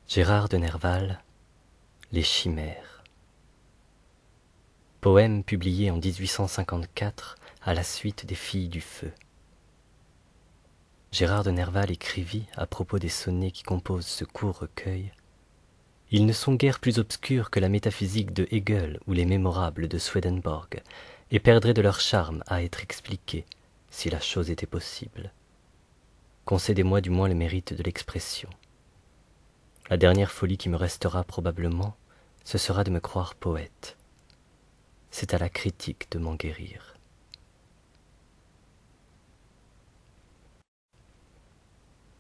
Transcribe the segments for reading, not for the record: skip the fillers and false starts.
Gérard de Nerval, Les Chimères. Poème publié en 1854 à la suite des Filles du Feu. Gérard de Nerval écrivit à propos des sonnets qui composent ce court recueil: ils ne sont guère plus obscurs que la métaphysique de Hegel ou les mémorables de Swedenborg, et perdraient de leur charme à être expliqués, si la chose était possible. Concédez-moi du moins le mérite de l'expression. La dernière folie qui me restera probablement, ce sera de me croire poète. C'est à la critique de m'en guérir.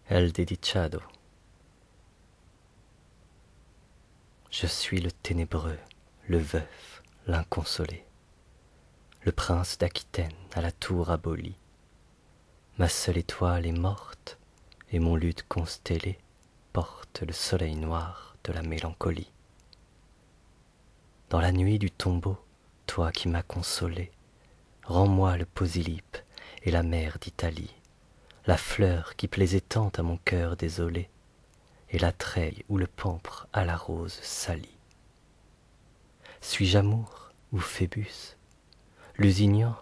El Dedicado. Je suis le ténébreux, le veuf, l'inconsolé, le prince d'Aquitaine à la tour abolie. Ma seule étoile est morte, et mon luth constellé porte le soleil noir de la mélancolie. Dans la nuit du tombeau, toi qui m'as consolé, rends-moi le Posillipe et la mer d'Italie, la fleur qui plaisait tant à mon cœur désolé, et la treille ou le pampre à la rose salie. Suis-je amour ou Phébus, Lusignan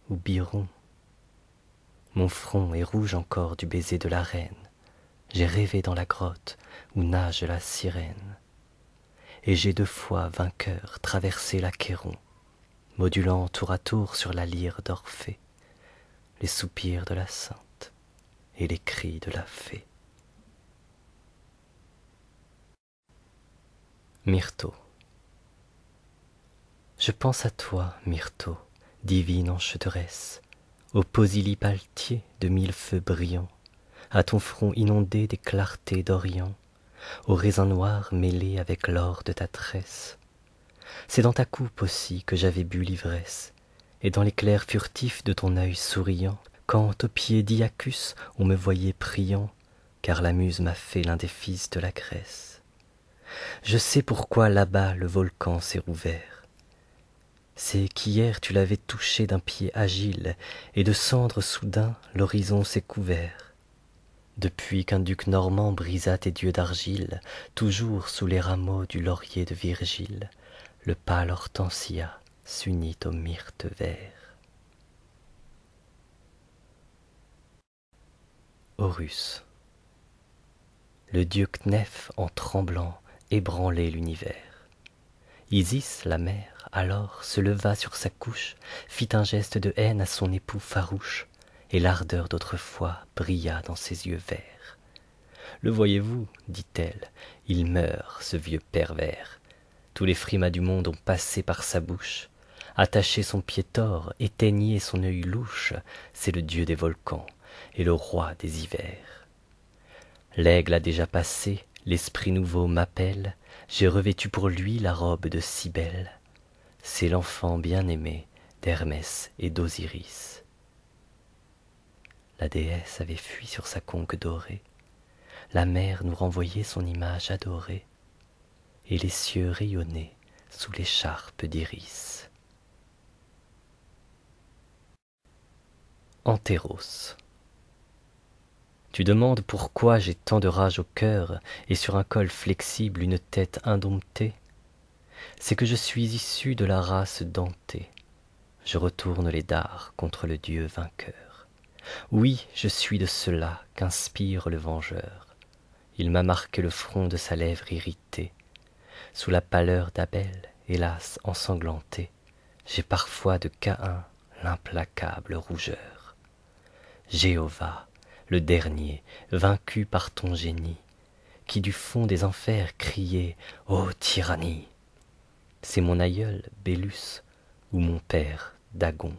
ou Biron? Mon front est rouge encore du baiser de la reine, j'ai rêvé dans la grotte où nage la sirène, et j'ai 2 fois vainqueur traversé l'Achéron, modulant tour à tour sur la lyre d'Orphée les soupirs de la sainte et les cris de la fée. Myrto. Je pense à toi, Myrto, divine enchanteresse, au Posillipe altier de 1000 feux brillants, à ton front inondé des clartés d'Orient, au raisin noir mêlé avec l'or de ta tresse. C'est dans ta coupe aussi que j'avais bu l'ivresse, et dans l'éclair furtif de ton œil souriant, quand au pied d'Iacus on me voyait priant, car la muse m'a fait l'un des fils de la Grèce. Je sais pourquoi là-bas le volcan s'est rouvert. C'est qu'hier tu l'avais touché d'un pied agile, et de cendres soudain l'horizon s'est couvert. Depuis qu'un duc normand brisa tes dieux d'argile, toujours sous les rameaux du laurier de Virgile, le pâle hortensia s'unit au myrte vert. Horus. Le dieu Cnef en tremblant ébranlait l'univers. Isis, la mère, alors se leva sur sa couche, fit un geste de haine à son époux farouche, et l'ardeur d'autrefois brilla dans ses yeux verts. Le voyez-vous, dit-elle, il meurt, ce vieux pervers. Tous les frimas du monde ont passé par sa bouche, attaché son pied tort, éteigné son œil louche, c'est le dieu des volcans et le roi des hivers. L'aigle a déjà passé, l'esprit nouveau m'appelle, j'ai revêtu pour lui la robe de Cybèle. C'est l'enfant bien-aimé d'Hermès et d'Osiris. La déesse avait fui sur sa conque dorée, la mer nous renvoyait son image adorée, et les cieux rayonnaient sous l'écharpe d'Iris. Antéros. Tu demandes pourquoi j'ai tant de rage au cœur et sur un col flexible une tête indomptée. C'est que je suis issu de la race dentée. Je retourne les dards contre le Dieu vainqueur. Oui, je suis de ceux-là qu'inspire le vengeur. Il m'a marqué le front de sa lèvre irritée. Sous la pâleur d'Abel, hélas ensanglanté, j'ai parfois de Caïn l'implacable rougeur. Jéhovah, le dernier, vaincu par ton génie, qui du fond des enfers criait « Ô tyrannie !» C'est mon aïeul Bélus ou mon père Dagon.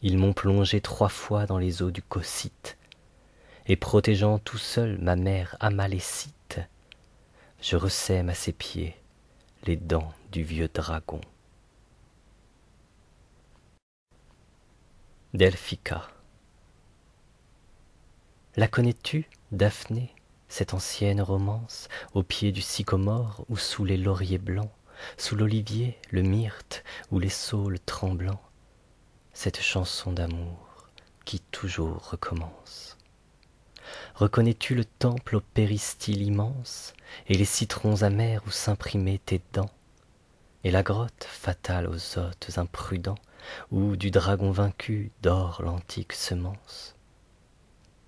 Ils m'ont plongé 3 fois dans les eaux du Cocyte, et protégeant tout seul ma mère amalécite, je ressème à ses pieds les dents du vieux dragon. Delphica. La connais-tu, Daphné, cette ancienne romance, au pied du sycomore ou sous les lauriers blancs, sous l'olivier, le myrte ou les saules tremblants, cette chanson d'amour qui toujours recommence? Reconnais-tu le temple au péristyle immense, et les citrons amers où s'imprimaient tes dents, et la grotte fatale aux hôtes imprudents, où du dragon vaincu dort l'antique semence?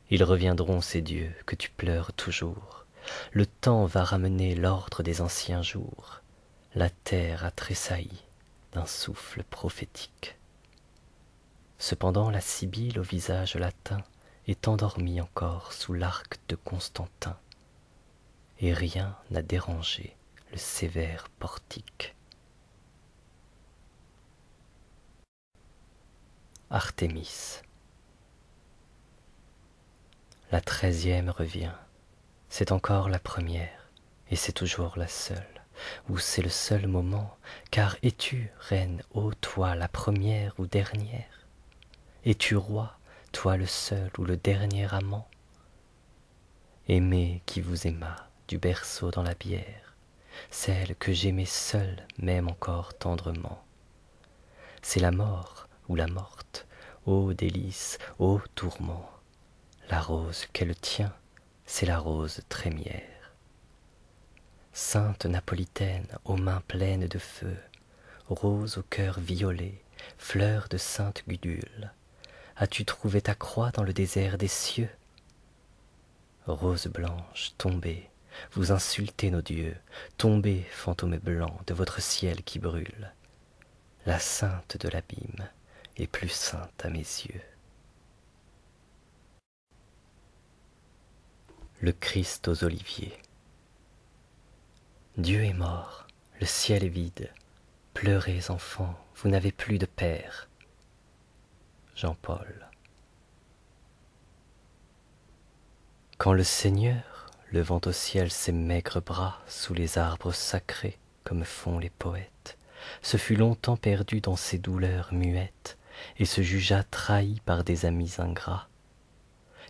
Ils reviendront ces dieux que tu pleures toujours, le temps va ramener l'ordre des anciens jours, la terre a tressailli d'un souffle prophétique. Cependant la Sibylle au visage latin est endormie encore sous l'arc de Constantin, et rien n'a dérangé le sévère portique. Artémis. La 13e revient, c'est encore la première, et c'est toujours la seule, ou c'est le seul moment, car es-tu, reine, ô toi, la première ou dernière? Es-tu roi, toi le seul ou le dernier amant? Aimé qui vous aima du berceau dans la bière, celle que j'aimais seule m'aime encore tendrement. C'est la mort ou la morte, ô délice, ô tourment. La rose qu'elle tient, c'est la rose trémière. Sainte Napolitaine aux mains pleines de feu, rose au cœur violet, fleur de sainte Gudule, as-tu trouvé ta croix dans le désert des cieux? Rose blanche, tombez, vous insultez nos dieux, tombez, fantômes blancs de votre ciel qui brûle. La sainte de l'abîme est plus sainte à mes yeux. Le Christ aux oliviers. Dieu est mort, le ciel est vide, pleurez enfants, vous n'avez plus de père. Jean-Paul. Quand le Seigneur, levant au ciel ses maigres bras sous les arbres sacrés, comme font les poètes, se fut longtemps perdu dans ses douleurs muettes, et se jugea trahi par des amis ingrats.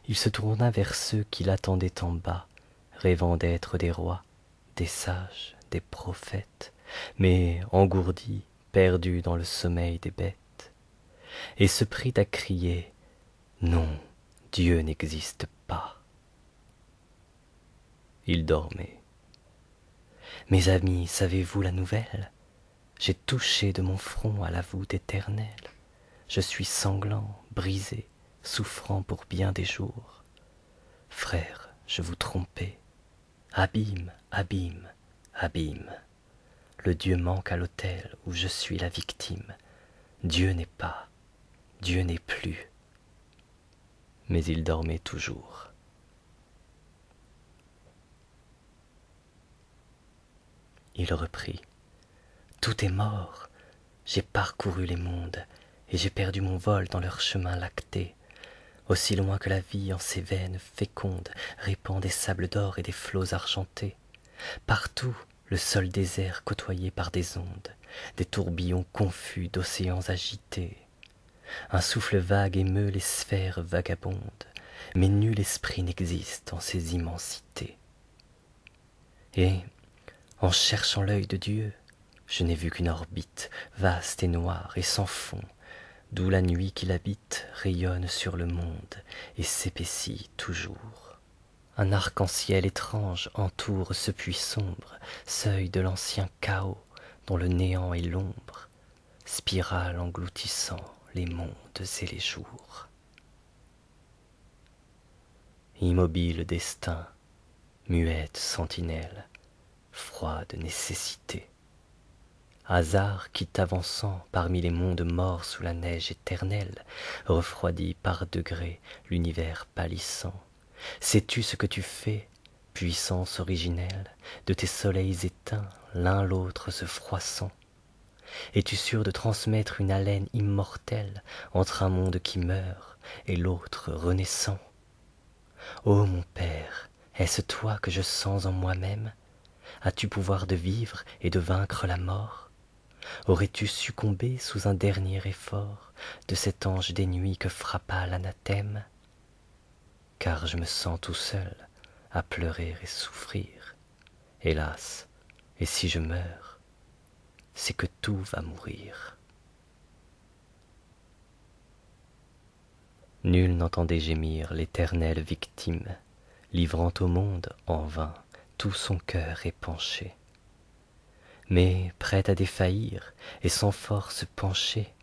Il se tourna vers ceux qui l'attendaient en bas, rêvant d'être des rois, des sages, des prophètes, mais engourdis, perdus dans le sommeil des bêtes, et se prit à crier « Non, Dieu n'existe pas !» Il dormait. « Mes amis, savez-vous la nouvelle? J'ai touché de mon front à la voûte éternelle. Je suis sanglant, brisé, souffrant pour bien des jours. Frères, je vous trompais. Abîme, abîme, abîme. Le Dieu manque à l'autel où je suis la victime. Dieu n'est pas, Dieu n'est plus. » Mais il dormait toujours. Il reprit. « Tout est mort. J'ai parcouru les mondes, et j'ai perdu mon vol dans leur chemin lacté, aussi loin que la vie en ses veines fécondes répand des sables d'or et des flots argentés. Partout, le sol désert côtoyé par des ondes, des tourbillons confus d'océans agités. Un souffle vague émeut les sphères vagabondes, mais nul esprit n'existe en ces immensités. Et, en cherchant l'œil de Dieu, je n'ai vu qu'une orbite, vaste et noire et sans fond, d'où la nuit qui l'habite rayonne sur le monde et s'épaissit toujours. Un arc-en-ciel étrange entoure ce puits sombre, seuil de l'ancien chaos dont le néant est l'ombre, spirale engloutissant les mondes et les jours. Immobile destin, muette sentinelle, froide nécessité, hasard qui t'avançant parmi les mondes morts sous la neige éternelle, refroidit par degrés l'univers pâlissant. Sais-tu ce que tu fais, puissance originelle, de tes soleils éteints, l'un l'autre se froissant? Es-tu sûr de transmettre une haleine immortelle entre un monde qui meurt et l'autre renaissant? Ô mon Père, est-ce toi que je sens en moi-même? As-tu pouvoir de vivre et de vaincre la mort? Aurais-tu succombé sous un dernier effort de cet ange des nuits que frappa l'anathème? Car je me sens tout seul à pleurer et souffrir. Hélas, et si je meurs, c'est que tout va mourir. Nul n'entendait gémir l'éternelle victime, livrant au monde en vain tout son cœur épanché. Mais prêt à défaillir et sans force penché,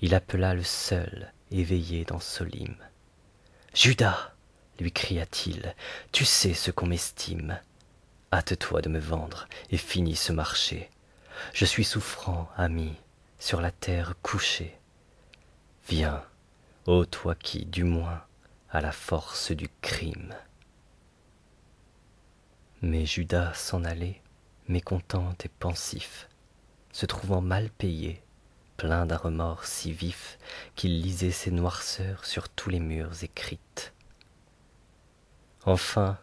il appela le seul éveillé dans Solyme. « Judas !» lui cria-t-il, « tu sais ce qu'on m'estime. Hâte-toi de me vendre et finis ce marché. Je suis souffrant, ami, sur la terre couché. Viens, ô toi qui, du moins, as la force du crime. » Mais Judas s'en allait, mécontent et pensif, se trouvant mal payé, plein d'un remords si vif qu'il lisait ses noirceurs sur tous les murs écrites. Enfin,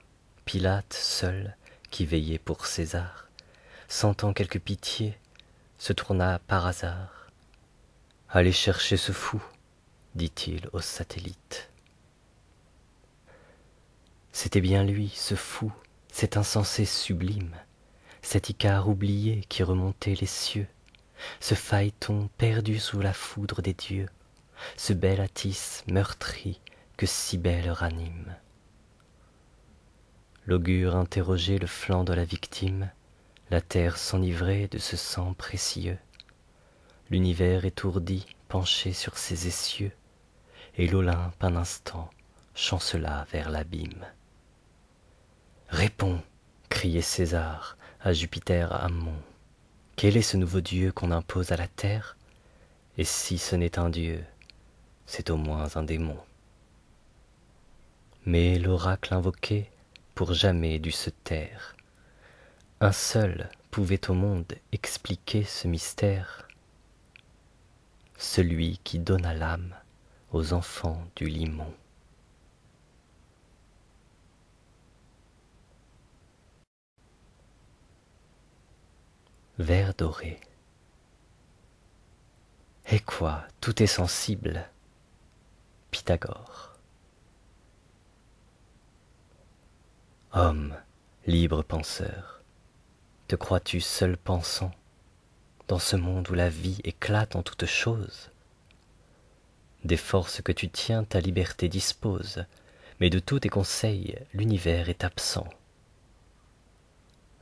Pilate seul, qui veillait pour César, sentant quelque pitié, se tourna par hasard. « Allez chercher ce fou, dit-il au satellite. C'était bien lui, ce fou, cet insensé sublime, cet Icare oublié qui remontait les cieux, ce Phaéton perdu sous la foudre des dieux, ce bel Atys meurtri que Cybèle ranime. L'augure interrogeait le flanc de la victime, la terre s'enivrait de ce sang précieux, l'univers étourdi penché sur ses essieux, et l'Olympe un instant chancela vers l'abîme. « Réponds !» criait César à Jupiter Ammon. « Quel est ce nouveau dieu qu'on impose à la terre? Et si ce n'est un dieu, c'est au moins un démon. » Mais l'oracle invoqué pour jamais dut se taire. Un seul pouvait au monde expliquer ce mystère, celui qui donna l'âme aux enfants du Limon. Vers doré. Et quoi, tout est sensible. Pythagore. Homme, libre penseur, te crois-tu seul pensant dans ce monde où la vie éclate en toutes choses? Des forces que tu tiens ta liberté dispose, mais de tous tes conseils l'univers est absent.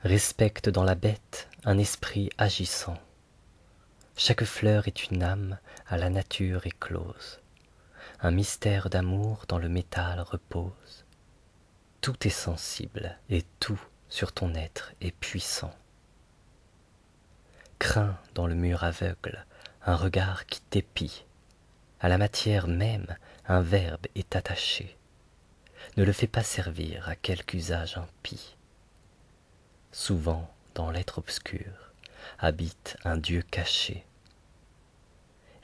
Respecte dans la bête un esprit agissant. Chaque fleur est une âme à la nature éclose. Un mystère d'amour dans le métal repose. Tout est sensible et tout sur ton être est puissant. Crains dans le mur aveugle un regard qui t'épie. À la matière même un verbe est attaché. Ne le fais pas servir à quelque usage impie. Souvent, dans l'être obscur, habite un Dieu caché.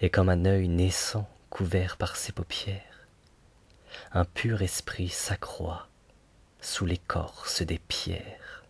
Et comme un œil naissant couvert par ses paupières, un pur esprit s'accroît sous l'écorce des pierres.